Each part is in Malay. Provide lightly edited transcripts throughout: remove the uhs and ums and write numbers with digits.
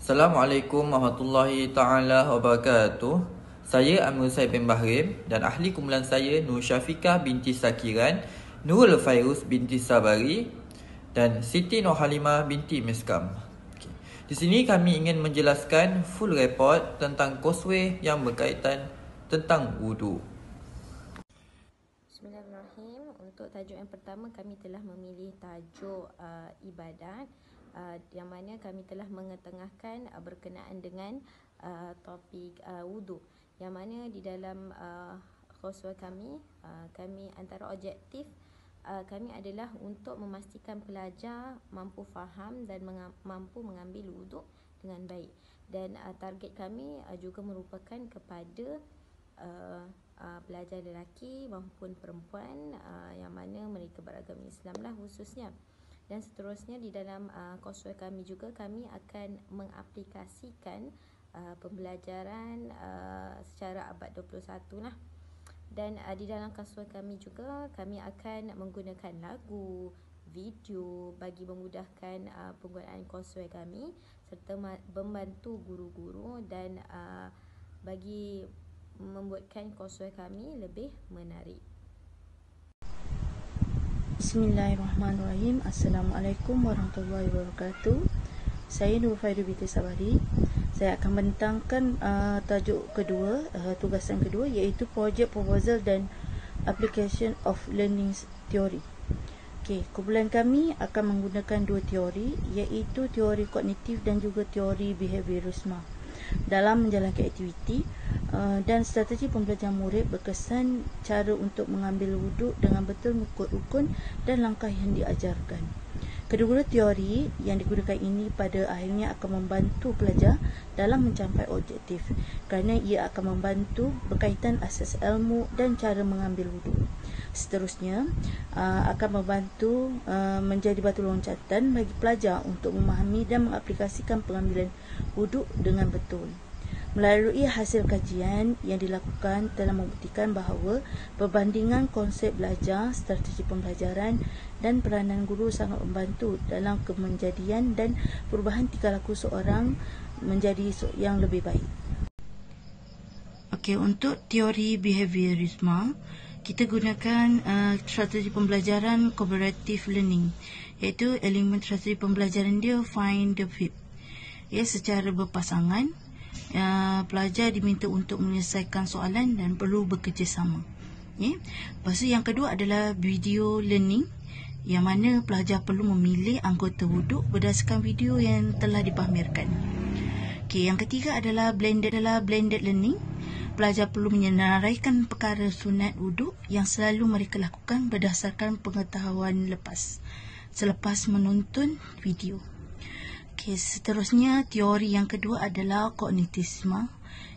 Assalamualaikum warahmatullahi taala wabarakatuh. Saya Amir Said bin Bahrim dan ahli kumpulan saya Nur Syafiqah binti Sakiran, Nurul Fairuz binti Sabari dan Siti Nurhalimah binti Miskam. Di sini kami ingin menjelaskan full report tentang causeway yang berkaitan tentang wudu. Bismillahirrahmanirrahim. Untuk tajuk yang pertama, kami telah memilih tajuk ibadat, yang mana kami telah mengetengahkan berkenaan dengan topik wudu, yang mana di dalam coursework kami, antara objektif kami adalah untuk memastikan pelajar mampu faham dan mampu mengambil wudu dengan baik. Dan target kami juga merupakan kepada pelajar lelaki maupun perempuan, yang mana mereka beragama Islam lah khususnya. Dan seterusnya di dalam coursework kami juga, kami akan mengaplikasikan pembelajaran secara abad 21 lah. Dan di dalam coursework kami juga, kami akan menggunakan lagu, video bagi memudahkan penggunaan coursework kami, serta membantu guru-guru dan bagi membuatkan coursework kami lebih menarik. Bismillahirrahmanirrahim. Assalamualaikum warahmatullahi wabarakatuh. Saya Nur Fairuz binti Sabari. Saya akan membentangkan tajuk kedua, tugasan kedua, iaitu Project Proposal dan Application of Learning Theory. Kumpulan kami akan menggunakan dua teori, iaitu teori kognitif dan juga teori behaviorisme dalam menjalankan aktiviti, dan strategi pembelajaran murid berkesan cara untuk mengambil wuduk dengan betul mengikut rukun dan langkah yang diajarkan. Kedua-dua teori yang digunakan ini pada akhirnya akan membantu pelajar dalam mencapai objektif, kerana ia akan membantu berkaitan asas ilmu dan cara mengambil wuduk. Seterusnya akan membantu menjadi batu loncatan bagi pelajar untuk memahami dan mengaplikasikan pengambilan wuduk dengan betul. Melalui hasil kajian yang dilakukan telah membuktikan bahawa perbandingan konsep belajar, strategi pembelajaran dan peranan guru sangat membantu dalam kemenjadian dan perubahan tingkah laku seorang menjadi yang lebih baik. Untuk teori behaviorisme, kita gunakan strategi pembelajaran cooperative learning, iaitu elemen strategi pembelajaran dia find the fit. Secara berpasangan, pelajar diminta untuk menyelesaikan soalan dan perlu bekerjasama. Lepas tu yang kedua adalah video learning, yang mana pelajar perlu memilih anggota wuduk berdasarkan video yang telah dipamerkan. Yang ketiga adalah blended learning. Pelajar perlu menyenaraikan perkara sunat wuduk yang selalu mereka lakukan berdasarkan pengetahuan selepas menonton video. Seterusnya teori yang kedua adalah kognitisme,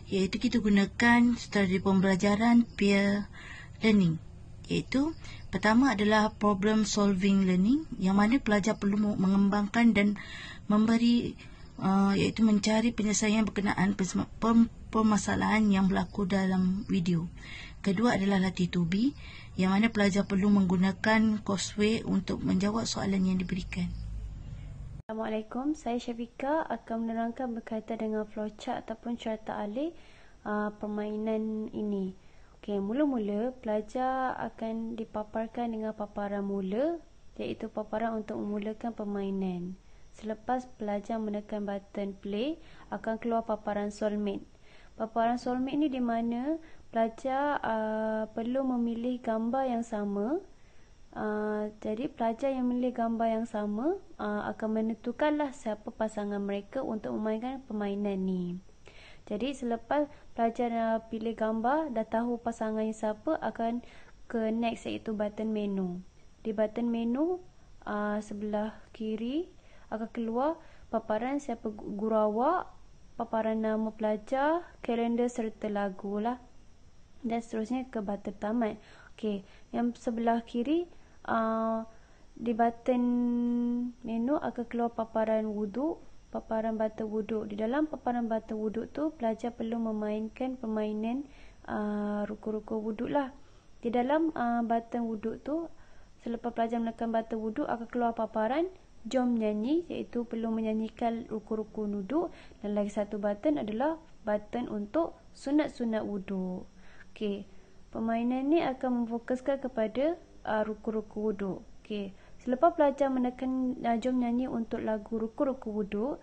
iaitu kita gunakan strategi pembelajaran peer learning, iaitu pertama adalah problem solving learning, yang mana pelajar perlu mengembangkan dan memberi iaitu mencari penyelesaian berkenaan permasalahan yang berlaku dalam video. Kedua adalah latih to be, yang mana pelajar perlu menggunakan causeway untuk menjawab soalan yang diberikan. Assalamualaikum, saya Syafiqah akan menerangkan berkaitan dengan flowchart ataupun carta alih permainan ini. Mula-mula pelajar akan dipaparkan dengan paparan mula, iaitu paparan untuk memulakan permainan. Selepas pelajar menekan button play, akan keluar paparan soulmate. Paparan soulmate ni di mana pelajar perlu memilih gambar yang sama. Jadi pelajar yang memilih gambar yang sama akan menentukanlah siapa pasangan mereka untuk memainkan permainan ni. Jadi selepas pelajar pilih gambar, dah tahu pasangannya siapa, akan ke next, iaitu button menu. Di button menu sebelah kiri akan keluar paparan siapa guru awak, paparan nama pelajar, kalender serta lagu lah. Dan seterusnya ke button tamat. Yang sebelah kiri di button menu akan keluar paparan wuduk, paparan button wuduk. Di dalam paparan button wuduk tu, pelajar perlu memainkan permainan ruku-ruku wuduk lah. Di dalam button wuduk tu, selepas pelajar menekan button wuduk, akan keluar paparan jom nyanyi, iaitu perlu menyanyikan rukun-rukun wuduk, dan lagi satu button adalah button untuk sunat-sunat wuduk. Okey, permainan ni akan memfokuskan kepada rukun-rukun wuduk. Okey, selepas pelajar menekan jom nyanyi untuk lagu rukun-rukun wuduk,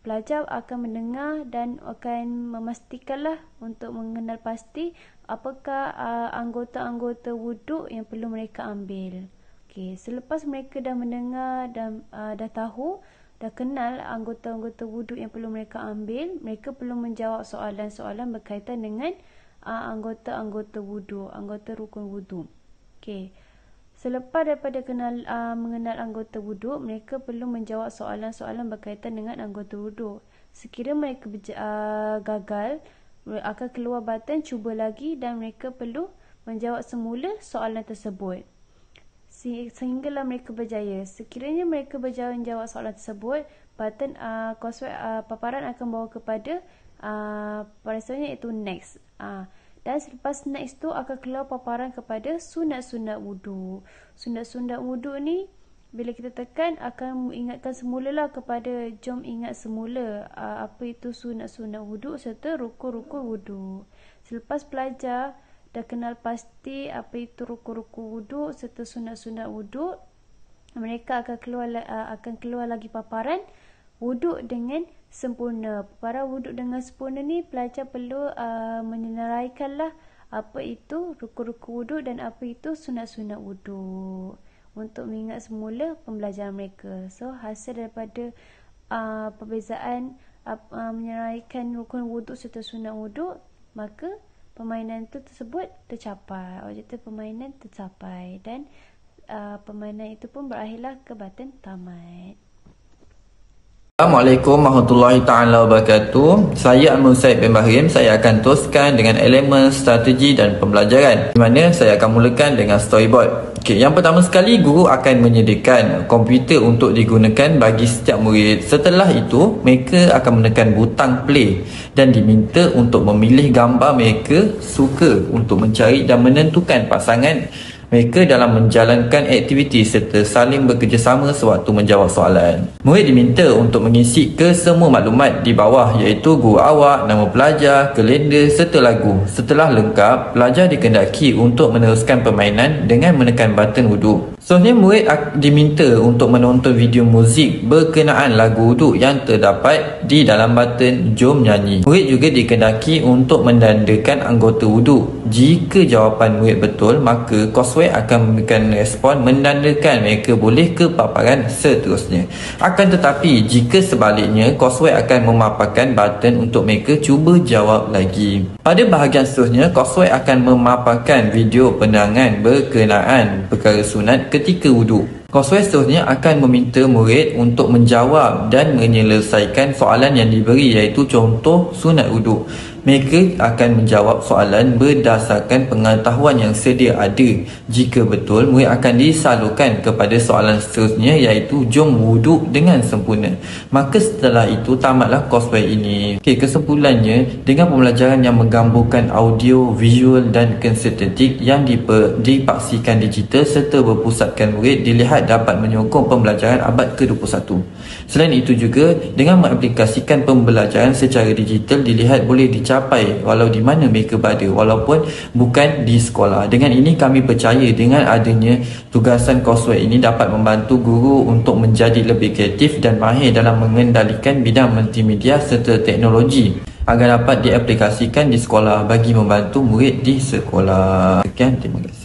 pelajar akan mendengar dan akan memastikanlah untuk mengenal pasti apakah anggota-anggota wuduk yang perlu mereka ambil. Okey, selepas mereka dah mendengar dan dah tahu, dah kenal anggota-anggota wuduk yang perlu mereka ambil, mereka perlu menjawab soalan-soalan berkaitan dengan anggota-anggota wuduk, anggota rukun wuduk. Okey, selepas daripada mengenal anggota wuduk, mereka perlu menjawab soalan-soalan berkaitan dengan anggota wuduk. Sekiranya mereka gagal, akan keluar button cuba lagi dan mereka perlu menjawab semula soalan tersebut sehinggalah mereka berjaya. Sekiranya mereka berjaya menjawab soalan tersebut, button paparan akan bawa kepada pada seterusnya, iaitu next. Dan selepas next tu akan keluar paparan kepada sunat-sunat wuduk. Sunat-sunat wuduk ni bila kita tekan akan mengingatkan semulalah kepada jom ingat semula apa itu sunat-sunat wuduk serta rukun-rukun wuduk. Selepas pelajar dah kenal pasti apa itu rukun-rukun wuduk serta sunat-sunat wuduk, mereka akan keluar lagi paparan wuduk dengan sempurna. Paparan wuduk dengan sempurna ni pelajar perlu menyenaraikanlah apa itu rukun-rukun wuduk dan apa itu sunat-sunat wuduk untuk mengingat semula pembelajaran mereka. So hasil daripada perbezaan menyenaraikan rukun wuduk serta sunat wuduk, maka permainan tersebut tercapai, objektif permainan tercapai, dan permainan itu pun berakhirlah ke button tamat. Assalamualaikum warahmatullahi taala wabarakatuh. Saya Amir Said bin Bahrim. Saya akan teruskan dengan elemen strategi dan pembelajaran, di mana saya akan mulakan dengan storyboard. Okey, yang pertama sekali, guru akan menyediakan komputer untuk digunakan bagi setiap murid. Setelah itu, mereka akan menekan butang play dan diminta untuk memilih gambar mereka suka untuk mencari dan menentukan pasangan mereka dalam menjalankan aktiviti serta saling bekerjasama sewaktu menjawab soalan. Murid diminta untuk mengisi kesemua maklumat di bawah, iaitu guru awak, nama pelajar, kalender serta lagu. Setelah lengkap, pelajar dikehendaki untuk meneruskan permainan dengan menekan button wuduk. Seterusnya, murid diminta untuk menonton video muzik berkenaan lagu wuduk yang terdapat di dalam button jom nyanyi. Murid juga dikehendaki untuk mendandakan anggota wuduk. Jika jawapan murid betul, maka courseware akan memberikan respon menandakan mereka boleh ke paparan seterusnya. Akan tetapi, jika sebaliknya, courseware akan memaparkan button untuk mereka cuba jawab lagi. Pada bahagian seterusnya, courseware akan memaparkan video penerangan berkenaan perkara sunat ketika wuduk. Courseware seterusnya akan meminta murid untuk menjawab dan menyelesaikan soalan yang diberi, iaitu contoh sunat wuduk. Mereka akan menjawab soalan berdasarkan pengetahuan yang sedia ada. Jika betul, murid akan disalurkan kepada soalan seterusnya, iaitu jom wuduk dengan sempurna. Maka setelah itu tamatlah courseware ini. Okey, kesimpulannya, dengan pembelajaran yang menggabungkan audio, visual dan kinestetik yang dipaksikan digital serta berpusatkan murid, dilihat dapat menyokong pembelajaran abad ke-21. Selain itu juga, dengan mengaplikasikan pembelajaran secara digital, dilihat boleh dicapai walau di mana mereka berada, walaupun bukan di sekolah. Dengan ini kami percaya dengan adanya tugasan courseware ini dapat membantu guru untuk menjadi lebih kreatif dan mahir dalam mengendalikan bidang multimedia serta teknologi agar dapat diaplikasikan di sekolah bagi membantu murid di sekolah. Sekian, terima kasih.